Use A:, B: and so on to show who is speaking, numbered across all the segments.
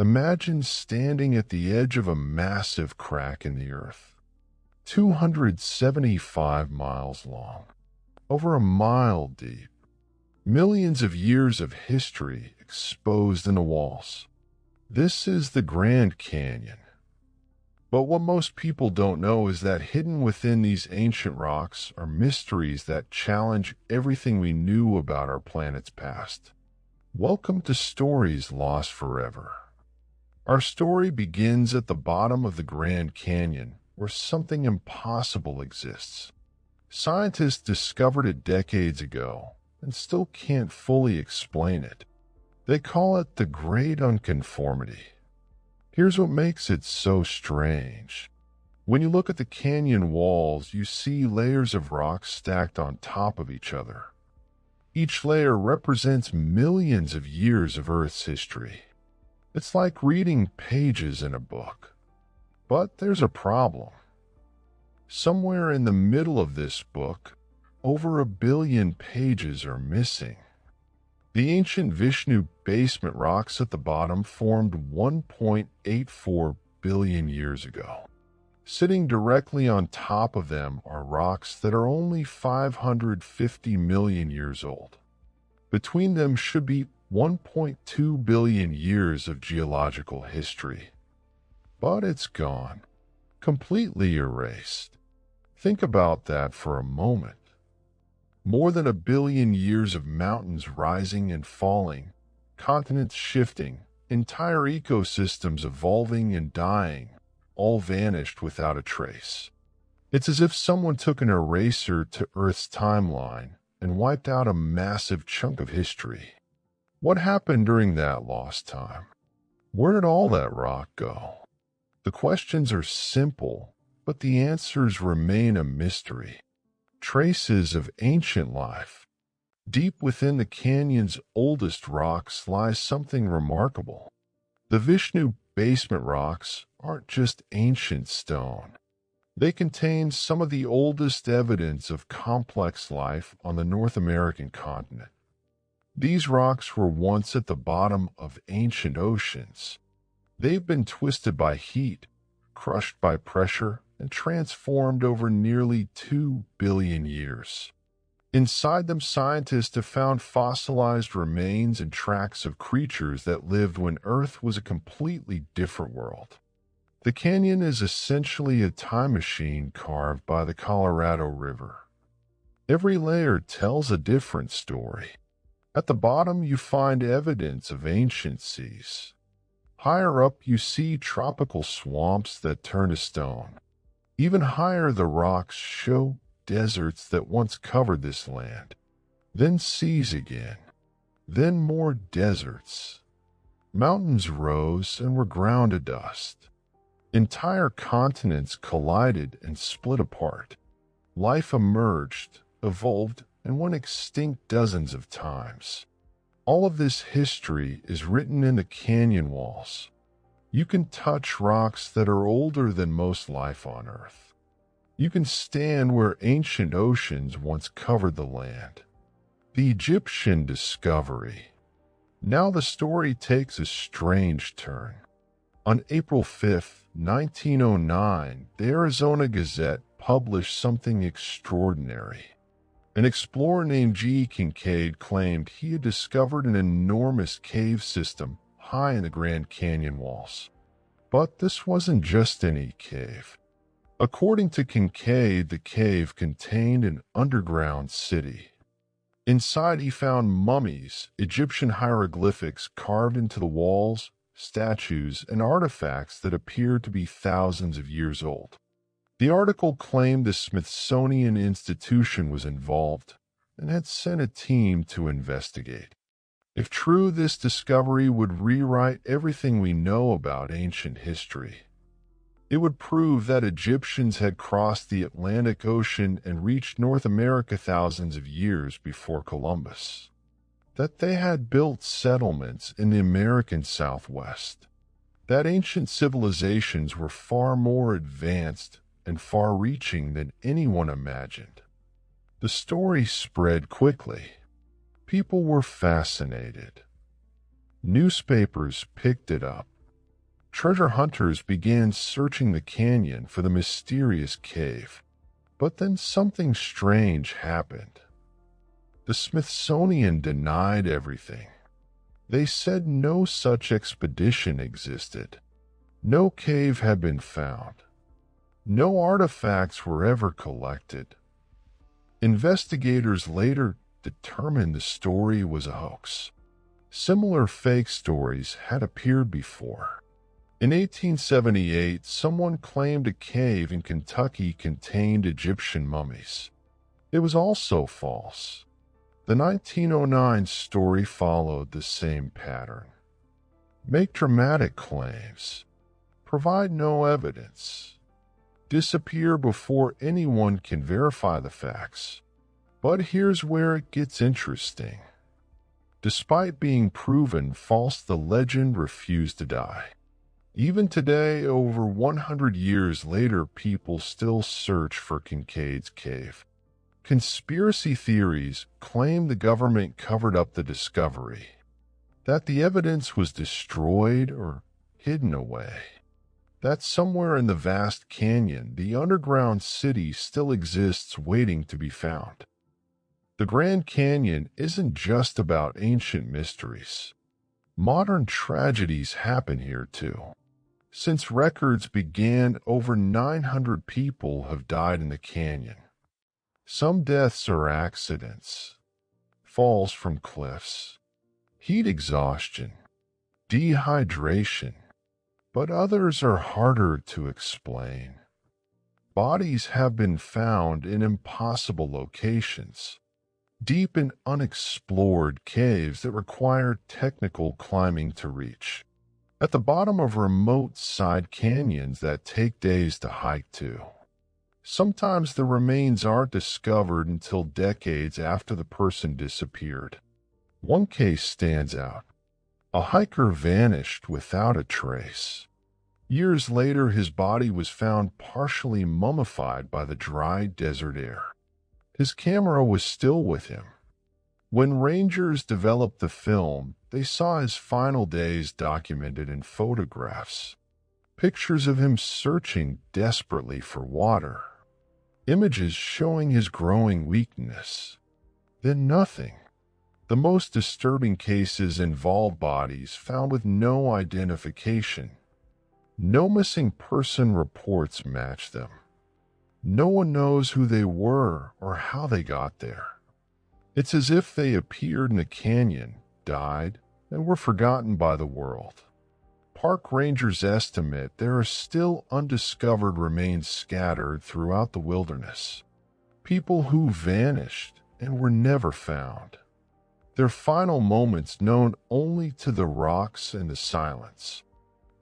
A: Imagine standing at the edge of a massive crack in the earth, 275 miles long, over a mile deep, millions of years of history exposed in the walls. This is the Grand Canyon. But what most people don't know is that hidden within these ancient rocks are mysteries that challenge everything we knew about our planet's past. Welcome to Stories Lost Forever. Our story begins at the bottom of the Grand Canyon, where something impossible exists. Scientists discovered it decades ago and still can't fully explain it. They call it the Great Unconformity. Here's what makes it so strange. When you look at the canyon walls, you see layers of rock stacked on top of each other. Each layer represents millions of years of Earth's history. It's like reading pages in a book. But there's a problem. Somewhere in the middle of this book, over 1 billion pages are missing. The ancient Vishnu basement rocks at the bottom formed 1.84 billion years ago. Sitting directly on top of them are rocks that are only 550 million years old. Between them should be 1.2 billion years of geological history. But it's gone, completely erased. Think about that for a moment. More than 1 billion years of mountains rising and falling, continents shifting, entire ecosystems evolving and dying, all vanished without a trace. It's as if someone took an eraser to Earth's timeline and wiped out a massive chunk of history. What happened during that lost time? Where did all that rock go? The questions are simple, but the answers remain a mystery. Traces of ancient life. Deep within the canyon's oldest rocks lies something remarkable. The Vishnu basement rocks aren't just ancient stone. They contain some of the oldest evidence of complex life on the North American continent. These rocks were once at the bottom of ancient oceans. They've been twisted by heat, crushed by pressure, and transformed over nearly 2 billion years. Inside them, scientists have found fossilized remains and tracks of creatures that lived when Earth was a completely different world. The canyon is essentially a time machine carved by the Colorado River. Every layer tells a different story. At the bottom, you find evidence of ancient seas. Higher up, you see tropical swamps that turn to stone. Even higher, the rocks show deserts that once covered this land, then seas again, then more deserts. Mountains rose and were ground to dust. Entire continents collided and split apart. Life emerged, evolved, and went extinct dozens of times. All of this history is written in the canyon walls. You can touch rocks that are older than most life on Earth. You can stand where ancient oceans once covered the land. The Egyptian discovery. Now the story takes a strange turn. On April 5th, 1909, the Arizona Gazette published something extraordinary. An explorer named G. Kincaid claimed he had discovered an enormous cave system high in the Grand Canyon walls. But this wasn't just any cave. According to Kincaid, the cave contained an underground city. Inside, he found mummies, Egyptian hieroglyphics carved into the walls, statues, and artifacts that appeared to be thousands of years old. The article claimed the Smithsonian Institution was involved and had sent a team to investigate. If true, this discovery would rewrite everything we know about ancient history. It would prove that Egyptians had crossed the Atlantic Ocean and reached North America thousands of years before Columbus. That they had built settlements in the American Southwest. That ancient civilizations were far more advanced and far-reaching than anyone imagined. The story spread quickly. People were fascinated. Newspapers picked it up. Treasure hunters began searching the canyon for the mysterious cave. But then something strange happened. The Smithsonian denied everything. They said no such expedition existed. No cave had been found. No artifacts were ever collected. Investigators later determined the story was a hoax. Similar fake stories had appeared before. In 1878, someone claimed a cave in Kentucky contained Egyptian mummies. It was also false. The 1909 story followed the same pattern. Make dramatic claims. Provide no evidence. Disappear before anyone can verify the facts. But here's where it gets interesting. Despite being proven false, the legend refused to die. Even today, over 100 years later, people still search for Kincaid's cave. Conspiracy theories claim the government covered up the discovery, that the evidence was destroyed or hidden away, that somewhere in the vast canyon, the underground city still exists waiting to be found. The Grand Canyon isn't just about ancient mysteries. Modern tragedies happen here too. Since records began, over 900 people have died in the canyon. Some deaths are accidents, falls from cliffs, heat exhaustion, dehydration, but others are harder to explain. Bodies have been found in impossible locations, deep in unexplored caves that require technical climbing to reach, at the bottom of remote side canyons that take days to hike to. Sometimes the remains aren't discovered until decades after the person disappeared. One case stands out. A hiker vanished without a trace. Years later, his body was found partially mummified by the dry desert air. His camera was still with him. When rangers developed the film, they saw his final days documented in photographs. Pictures of him searching desperately for water. Images showing his growing weakness. Then nothing. The most disturbing cases involve bodies found with no identification. No missing person reports match them. No one knows who they were or how they got there. It's as if they appeared in a canyon, died, and were forgotten by the world. Park rangers estimate there are still undiscovered remains scattered throughout the wilderness. People who vanished and were never found. Their final moments known only to the rocks and the silence.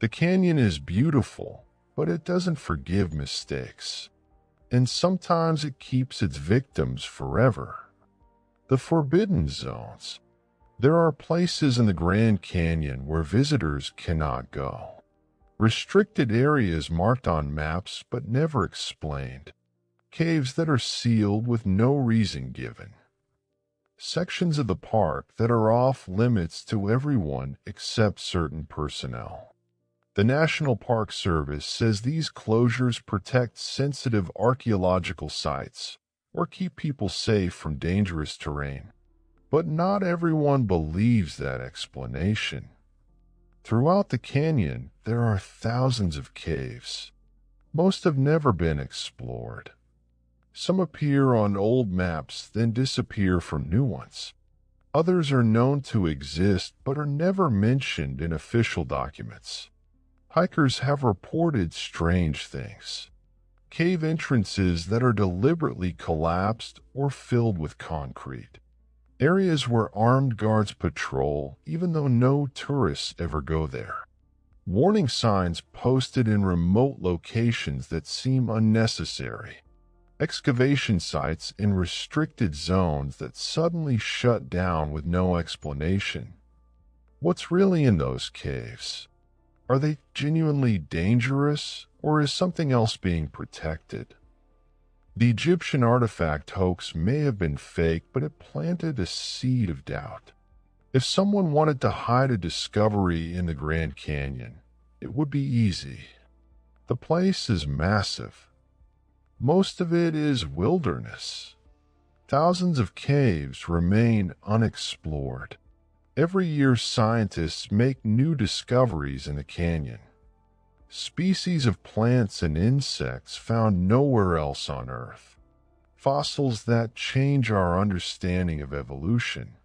A: The canyon is beautiful, but it doesn't forgive mistakes. And sometimes it keeps its victims forever. The Forbidden Zones. There are places in the Grand Canyon where visitors cannot go. Restricted areas marked on maps but never explained. Caves that are sealed with no reason given. Sections of the park that are off limits to everyone except certain personnel. The National Park Service says these closures protect sensitive archaeological sites or keep people safe from dangerous terrain. But not everyone believes that explanation. Throughout the canyon, there are thousands of caves. Most have never been explored. Some appear on old maps, then disappear from new ones. Others are known to exist, but are never mentioned in official documents. Hikers have reported strange things. Cave entrances that are deliberately collapsed or filled with concrete. Areas where armed guards patrol, even though no tourists ever go there. Warning signs posted in remote locations that seem unnecessary. Excavation sites in restricted zones that suddenly shut down with no explanation. What's really in those caves? Are they genuinely dangerous, or is something else being protected? The Egyptian artifact hoax may have been fake, but it planted a seed of doubt. If someone wanted to hide a discovery in the Grand Canyon, it would be easy. The place is massive. Most of it is wilderness. Thousands of caves remain unexplored. Every year, scientists make new discoveries in the canyon. Species of plants and insects found nowhere else on Earth. Fossils that change our understanding of evolution.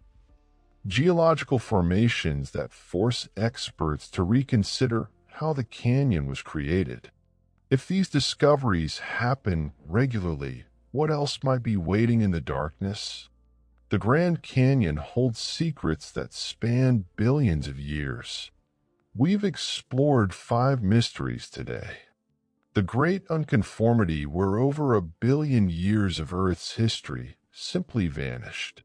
A: Geological formations that force experts to reconsider how the canyon was created. If these discoveries happen regularly, what else might be waiting in the darkness? The Grand Canyon holds secrets that span billions of years. We've explored 5 mysteries today. The Great Unconformity, where over 1 billion years of Earth's history simply vanished.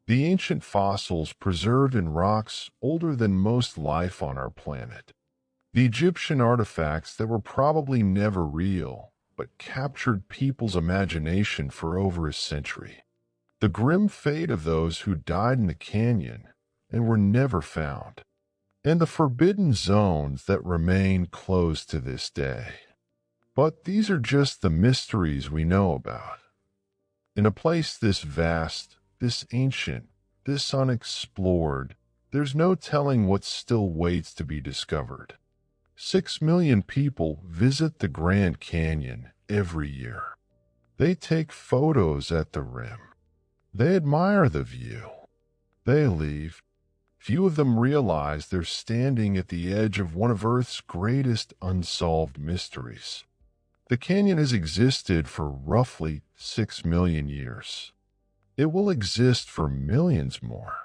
A: The ancient fossils preserved in rocks older than most life on our planet. The Egyptian artifacts that were probably never real, but captured people's imagination for over a century. The grim fate of those who died in the canyon and were never found. And the forbidden zones that remain closed to this day. But these are just the mysteries we know about. In a place this vast, this ancient, this unexplored, there's no telling what still waits to be discovered. 6 million people visit the Grand Canyon every year. They take photos at the rim. They admire the view. They leave. Few of them realize they're standing at the edge of one of Earth's greatest unsolved mysteries. The canyon has existed for roughly 6 million years. It will exist for millions more.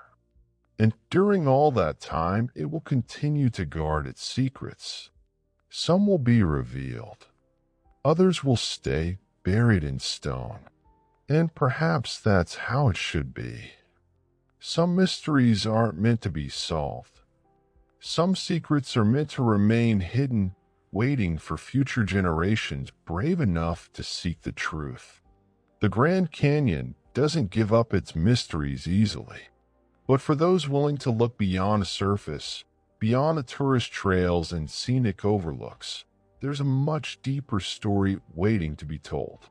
A: And during all that time, it will continue to guard its secrets. Some will be revealed. Others will stay buried in stone. And perhaps that's how it should be. Some mysteries aren't meant to be solved. Some secrets are meant to remain hidden, waiting for future generations brave enough to seek the truth. The Grand Canyon doesn't give up its mysteries easily. But for those willing to look beyond the surface, beyond the tourist trails and scenic overlooks, there's a much deeper story waiting to be told.